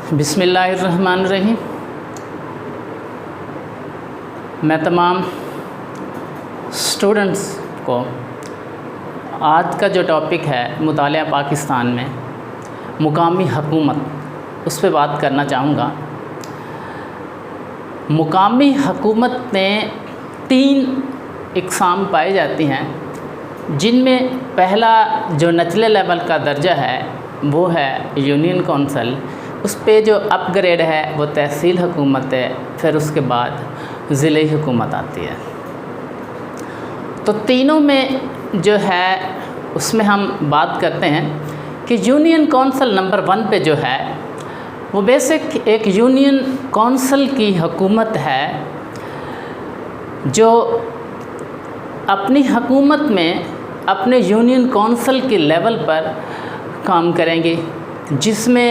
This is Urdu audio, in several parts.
بسم اللہ الرحمن الرحیم۔ میں تمام اسٹوڈنٹس کو آج کا جو ٹاپک ہے مطالعہ پاکستان میں مقامی حکومت، اس پہ بات کرنا چاہوں گا۔ مقامی حکومت میں 3 اقسام پائی جاتی ہیں، جن میں پہلا جو نچلے لیول کا درجہ ہے وہ ہے یونین کونسل، اس پہ جو اپ گریڈ ہے وہ تحصیل حکومت ہے، پھر اس کے بعد ضلعی حکومت آتی ہے۔ تو تینوں میں جو ہے اس میں ہم بات کرتے ہیں کہ یونین کونسل نمبر 1 پہ جو ہے وہ بیسک ایک یونین کونسل کی حکومت ہے جو اپنی حکومت میں اپنے یونین کونسل کے لیول پر کام کریں گی، جس میں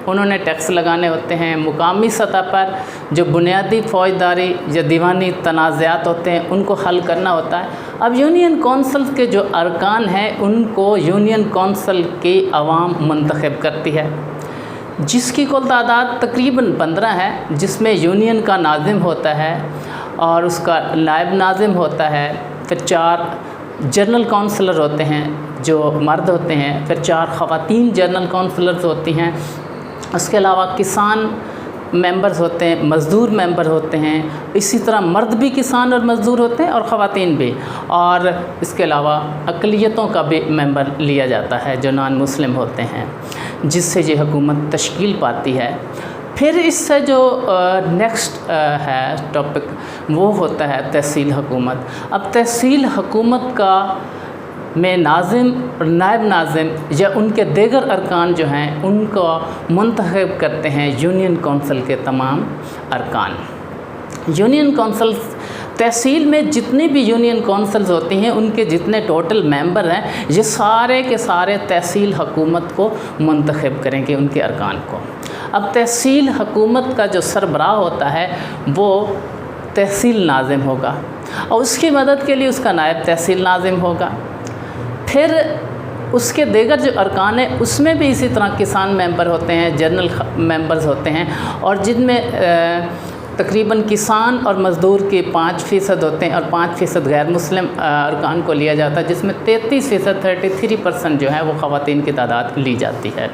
انہوں نے ٹیکس لگانے ہوتے ہیں۔ مقامی سطح پر جو بنیادی فوجداری یا دیوانی تنازعات ہوتے ہیں ان کو حل کرنا ہوتا ہے۔ اب یونین کونسل کے جو ارکان ہیں ان کو یونین کونسل کی عوام منتخب کرتی ہے، جس کی کل تعداد تقریباً 15 ہے، جس میں یونین کا ناظم ہوتا ہے اور اس کا نائب ناظم ہوتا ہے، پھر 4 جنرل کونسلر ہوتے ہیں جو مرد ہوتے ہیں، پھر 4 خواتین جنرل کونسلرز ہوتی ہیں۔ اس کے علاوہ کسان ممبرز ہوتے ہیں، مزدور ممبر ہوتے ہیں، اسی طرح مرد بھی کسان اور مزدور ہوتے ہیں اور خواتین بھی، اور اس کے علاوہ اقلیتوں کا بھی ممبر لیا جاتا ہے جو نان مسلم ہوتے ہیں، جس سے یہ حکومت تشکیل پاتی ہے۔ پھر اس سے جو نیکسٹ ہے ٹاپک وہ ہوتا ہے تحصیل حکومت۔ اب تحصیل حکومت کا میں ناظم اور نائب ناظم یا ان کے دیگر ارکان جو ہیں ان کو منتخب کرتے ہیں یونین کونسل کے تمام ارکان۔ یونین کونسل تحصیل میں جتنی بھی یونین کونسلز ہوتی ہیں ان کے جتنے ٹوٹل ممبر ہیں یہ سارے کے سارے تحصیل حکومت کو منتخب کریں گے، ان کے ارکان کو۔ اب تحصیل حکومت کا جو سربراہ ہوتا ہے وہ تحصیل ناظم ہوگا اور اس کی مدد کے لیے اس کا نائب تحصیل ناظم ہوگا۔ پھر اس کے دیگر جو ارکان ہیں اس میں بھی اسی طرح کسان ممبر ہوتے ہیں، جنرل ممبرز ہوتے ہیں، اور جن میں تقریباً کسان اور مزدور کے 5% ہوتے ہیں اور 5% غیر مسلم ارکان کو لیا جاتا ہے، جس میں 33% 33% جو ہے وہ خواتین کی تعداد لی جاتی ہے۔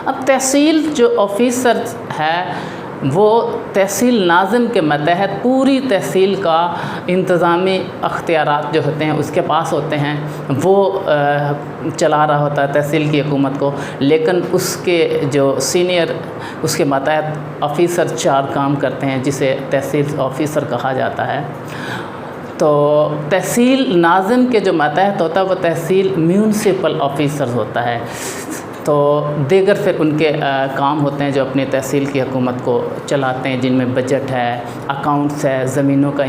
اب تحصیل جو آفیسر ہے وہ تحصیل ناظم کے ماتحت پوری تحصیل کا انتظامی اختیارات جو ہوتے ہیں اس کے پاس ہوتے ہیں، وہ چلا رہا ہوتا ہے تحصیل کی حکومت کو، لیکن اس کے جو سینئر اس کے ماتحت آفیسر 4 کام کرتے ہیں جسے تحصیل آفیسر کہا جاتا ہے۔ تو تحصیل ناظم کے جو ماتحت ہوتا ہے وہ تحصیل میونسپل آفیسر ہوتا ہے۔ تو دیگر پھر ان کے کام ہوتے ہیں جو اپنی تحصیل کی حکومت کو چلاتے ہیں، جن میں بجٹ ہے، اکاؤنٹس ہے، زمینوں کا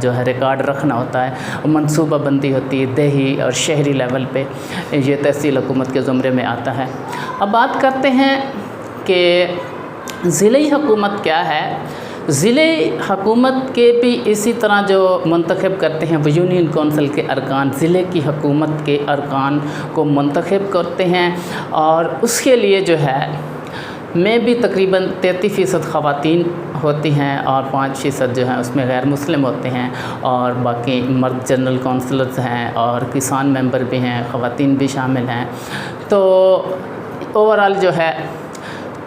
جو ہے ریکارڈ رکھنا ہوتا ہے، منصوبہ بندی ہوتی ہے دیہی اور شہری لیول پہ، یہ تحصیل حکومت کے زمرے میں آتا ہے۔ اب بات کرتے ہیں کہ ضلعی حکومت کیا ہے۔ ضلعی حکومت کے بھی اسی طرح جو منتخب کرتے ہیں وہ یونین کونسل کے ارکان ضلع کی حکومت کے ارکان کو منتخب کرتے ہیں، اور اس کے لیے جو ہے میں بھی تقریباً 33% خواتین ہوتی ہیں اور 5% جو ہیں اس میں غیر مسلم ہوتے ہیں، اور باقی مرد جنرل کونسلرز ہیں اور کسان ممبر بھی ہیں، خواتین بھی شامل ہیں۔ تو اوورال جو ہے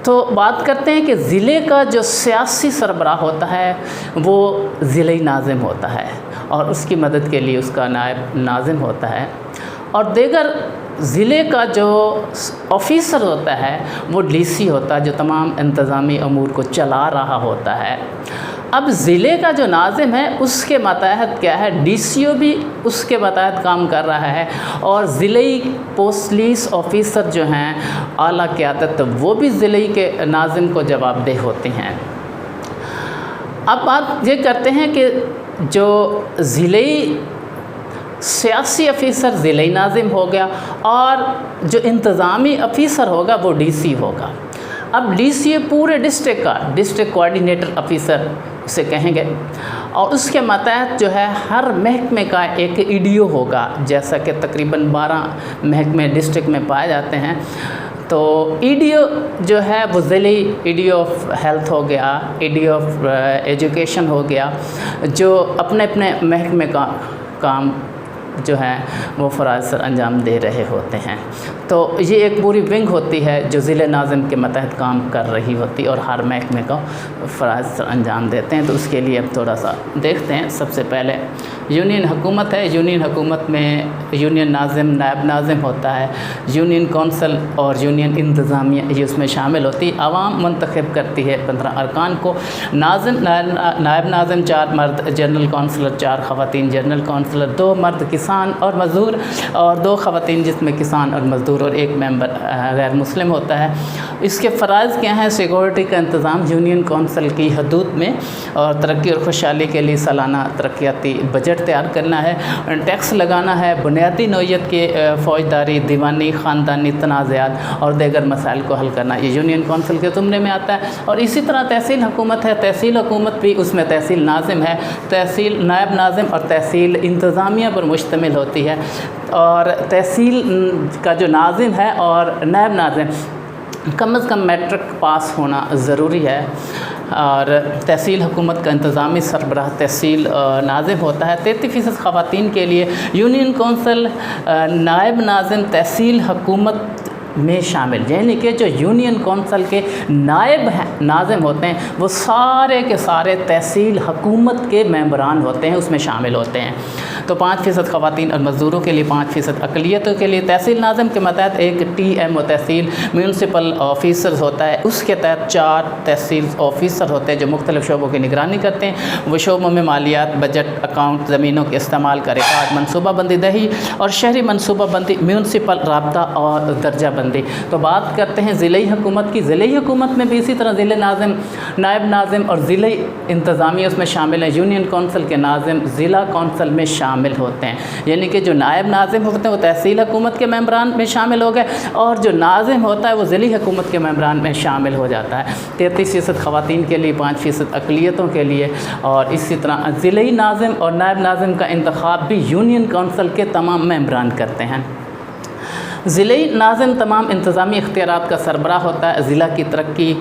تو بات کرتے ہیں کہ ضلع کا جو سیاسی سربراہ ہوتا ہے وہ ضلعی ناظم ہوتا ہے اور اس کی مدد کے لیے اس کا نائب ناظم ہوتا ہے، اور دیگر ضلع کا جو آفیسر ہوتا ہے وہ ڈی سی ہوتا ہے جو تمام انتظامی امور کو چلا رہا ہوتا ہے۔ اب ضلع کا جو ناظم ہے اس کے ماتحت کیا ہے، ڈی سی او بھی اس کے ماتحت کام کر رہا ہے، اور ضلعی پولیس آفیسر جو ہیں اعلیٰ قیادت وہ بھی ضلعی کے ناظم کو جواب دہ ہوتے ہیں۔ اب بات یہ کرتے ہیں کہ جو ضلعی سیاسی افیسر ضلعی ناظم ہو گیا اور جو انتظامی افیسر ہوگا وہ ڈی سی ہوگا۔ اب ڈی سی پورے ڈسٹرکٹ کا ڈسٹرکٹ کوآرڈینیٹر افیسر اسے کہیں گے، اور اس کے ماتحت جو ہے ہر محکمے کا ایک ای ڈی او ہوگا، جیسا کہ تقریباً 12 محکمے ڈسٹرکٹ میں پائے جاتے ہیں۔ تو ای ڈی او جو ہے وہ ضلعی E D O of health ہو گیا، E D O of education ہو گیا، جو اپنے اپنے محکمے کا کام جو ہے وہ فرائض سر انجام دے رہے ہوتے ہیں۔ تو یہ ایک پوری ونگ ہوتی ہے جو ضلع ناظم کے متحد کام کر رہی ہوتی اور ہر محکمے کو فرائض سر انجام دیتے ہیں۔ تو اس کے لیے اب تھوڑا سا دیکھتے ہیں۔ سب سے پہلے یونین حکومت ہے۔ یونین حکومت میں یونین ناظم، نائب ناظم ہوتا ہے، یونین کونسل اور یونین انتظامیہ یہ اس میں شامل ہوتی ہے۔ عوام منتخب کرتی ہے 15 ارکان کو۔ ناظم، نائب ناظم 4 مرد، جنرل کونسلر 4 خواتین، جنرل کونسلر 2 مرد کسان اور مزدور اور 2 خواتین جس میں کسان اور مزدور اور 1 ممبر غیر مسلم ہوتا ہے۔ اس کے فرائض کیا ہیں؟ سیکورٹی کا انتظام یونین کونسل کی حدود میں اور ترقی اور خوشحالی کے لیے سالانہ ترقیاتی بجٹ تیار کرنا ہے، ٹیکس لگانا ہے، بنیادی نوعیت کے فوجداری، دیوانی، خاندانی تنازعات اور دیگر مسائل کو حل کرنا، یہ یونین کونسل کے زمرے میں آتا ہے۔ اور اسی طرح تحصیل حکومت ہے۔ تحصیل حکومت بھی اس میں تحصیل ناظم ہے، تحصیل نائب ناظم اور تحصیل انتظامیہ پر مشتمل ہوتی ہے۔ اور تحصیل کا جو ناظم ہے اور نائب ناظم کم از کم میٹرک پاس ہونا ضروری ہے۔ اور تحصیل حکومت کا انتظامی سربراہ تحصیل ناظم ہوتا ہے۔ 33% خواتین کے لیے یونین کونسل، نائب ناظم تحصیل حکومت میں شامل، یعنی کہ جو یونین کونسل کے نائب ناظم ہوتے ہیں وہ سارے کے سارے تحصیل حکومت کے ممبران ہوتے ہیں، اس میں شامل ہوتے ہیں۔ تو 5% خواتین اور مزدوروں کے لیے، 5% اقلیتوں کے لیے۔ تحصیل ناظم کے متحد ایک ٹی ایم او تحصیل میونسپل آفیسرز ہوتا ہے، اس کے تحت 4 تحصیل آفیسر ہوتے ہیں جو مختلف شعبوں کی نگرانی کرتے ہیں۔ وہ شعبوں میں مالیات، بجٹ، اکاؤنٹ، زمینوں کے استعمال کا ریکارڈ، منصوبہ بندی دہی اور شہری منصوبہ بندی، میونسپل رابطہ اور درجہ بندی۔ تو بات کرتے ہیں ضلعی حکومت کی۔ ضلعی حکومت میں بھی اسی طرح ضلع ناظم، نائب ناظم اور ضلعی انتظامیہ اس میں شامل ہیں۔ یونین کونسل کے ناظم ضلع کونسل میں شامل ہوتے ہیں، یعنی کہ جو نائب ناظم ہوتے ہیں وہ تحصیل حکومت کے ممبران میں شامل ہو گئے اور جو ناظم ہوتا ہے وہ ضلعی حکومت کے ممبران میں شامل ہو جاتا ہے۔ 33% خواتین کے لیے، 5% اقلیتوں کے لیے۔ اور اسی طرح ضلعی ناظم اور نائب ناظم کا انتخاب بھی یونین کونسل کے تمام ممبران کرتے ہیں۔ ضلعی ناظم تمام انتظامی اختیارات کا سربراہ ہوتا ہے، ضلع کی ترقی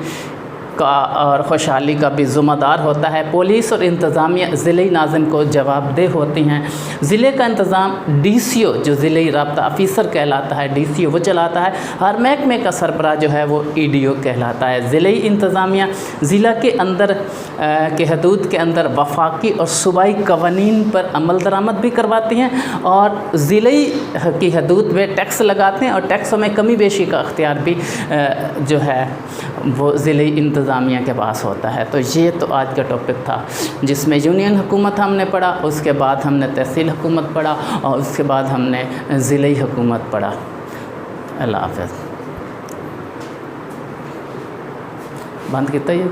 کا اور خوشحالی کا بھی ذمہ دار ہوتا ہے۔ پولیس اور انتظامیہ ضلعی ناظم کو جواب دہ ہوتی ہیں۔ ضلع کا انتظام ڈی سی او جو ضلعی رابطہ افیسر کہلاتا ہے، ڈی سی او وہ چلاتا ہے۔ ہر محکمے کا سربراہ جو ہے وہ ای ڈی او کہلاتا ہے۔ ضلعی انتظامیہ ضلع کے اندر کے حدود کے اندر وفاقی اور صوبائی قوانین پر عمل درآمد بھی کرواتی ہیں اور ضلعی کی حدود میں ٹیکس لگاتے ہیں اور ٹیکسوں میں کمی بیشی کا اختیار بھی جو ہے وہ ضلعی انتظامیہ کے پاس ہوتا ہے۔ تو یہ تو آج کا ٹاپک تھا جس میں یونین حکومت ہم نے پڑھا، اس کے بعد ہم نے تحصیل حکومت پڑھا اور اس کے بعد ہم نے ضلعی حکومت پڑھا۔ اللہ حافظ۔ بند کیتا یہ